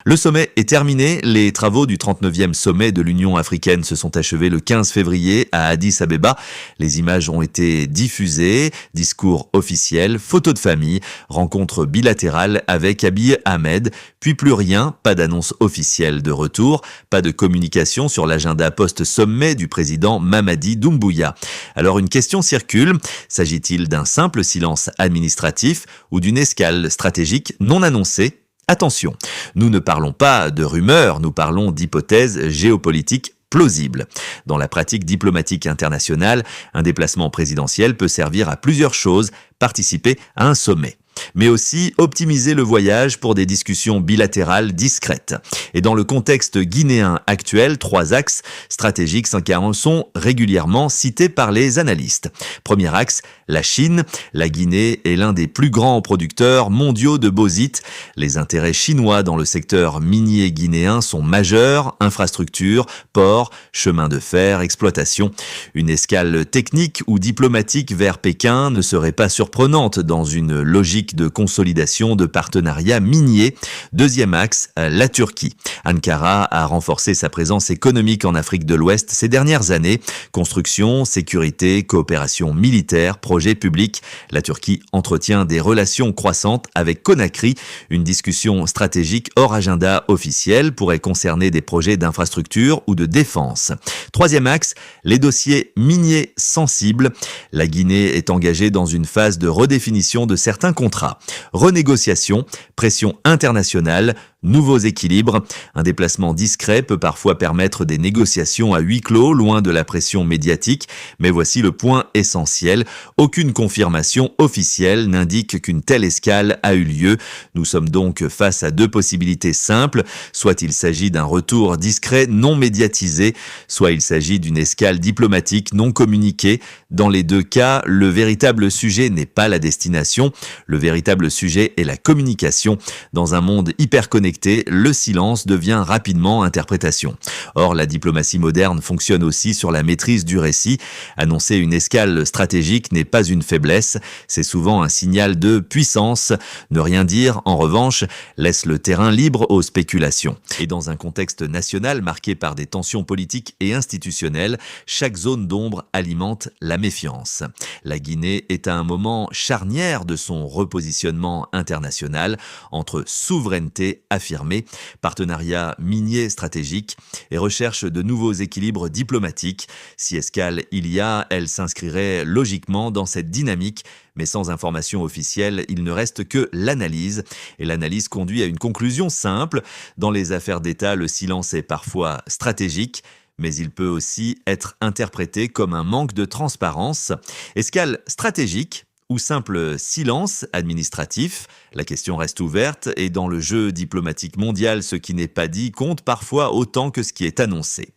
Le sommet est terminé. Les travaux du 39e sommet de l'Union africaine se sont achevés le 15 février à Addis Abeba. Les images ont été diffusées, discours officiels, photos de famille, rencontres bilatérales avec Abiy Ahmed, puis plus rien, pas d'annonce officielle de retour, pas de communication sur l'agenda post-sommet du président Mamadi Doumbouya. Alors une question circule, s'agit-il d'un simple silence administratif ou d'une escale stratégique non annoncée ? Attention, nous ne parlons pas de rumeurs, nous parlons d'hypothèses géopolitiques plausibles. Dans la pratique diplomatique internationale, un déplacement présidentiel peut servir à plusieurs choses, participer à un sommet, mais aussi optimiser le voyage pour des discussions bilatérales discrètes. Et dans le contexte guinéen actuel, 3 axes stratégiques sont régulièrement cités par les analystes. Premier axe, la Chine. La Guinée est l'un des plus grands producteurs mondiaux de bauxite. Les intérêts chinois dans le secteur minier guinéen sont majeurs, infrastructures, ports, chemins de fer, exploitation. Une escale technique ou diplomatique vers Pékin ne serait pas surprenante dans une logique de consolidation de partenariats miniers. Deuxième axe, la Turquie. Ankara a renforcé sa présence économique en Afrique de l'Ouest ces dernières années. Construction, sécurité, coopération militaire, projets publics. La Turquie entretient des relations croissantes avec Conakry. Une discussion stratégique hors agenda officiel pourrait concerner des projets d'infrastructure ou de défense. Troisième axe, les dossiers miniers sensibles. La Guinée est engagée dans une phase de redéfinition de certains contrats. Renégociation, pression internationale, nouveaux équilibres. Un déplacement discret peut parfois permettre des négociations à huis clos, loin de la pression médiatique. Mais voici le point essentiel. Aucune confirmation officielle n'indique qu'une telle escale a eu lieu. Nous sommes donc face à 2 possibilités simples. Soit il s'agit d'un retour discret non médiatisé, soit il s'agit d'une escale diplomatique non communiquée. Dans les 2 cas, le véritable sujet n'est pas la destination. Le véritable sujet est la communication. Dans un monde hyper connecté, le silence devient rapidement interprétation. Or, la diplomatie moderne fonctionne aussi sur la maîtrise du récit. Annoncer une escale stratégique n'est pas une faiblesse, c'est souvent un signal de puissance. Ne rien dire, en revanche, laisse le terrain libre aux spéculations. Et dans un contexte national marqué par des tensions politiques et institutionnelles, chaque zone d'ombre alimente la méfiance. La Guinée est à un moment charnière de son repositionnement international entre souveraineté affirmée, partenariat minier stratégique et recherche de nouveaux équilibres diplomatiques. Si escale il y a, elle s'inscrirait logiquement dans cette dynamique, mais sans information officielle, il ne reste que l'analyse. Et l'analyse conduit à une conclusion simple. Dans les affaires d'État, le silence est parfois stratégique, mais il peut aussi être interprété comme un manque de transparence. Escale stratégique ou simple silence administratif? La question reste ouverte et dans le jeu diplomatique mondial, ce qui n'est pas dit compte parfois autant que ce qui est annoncé.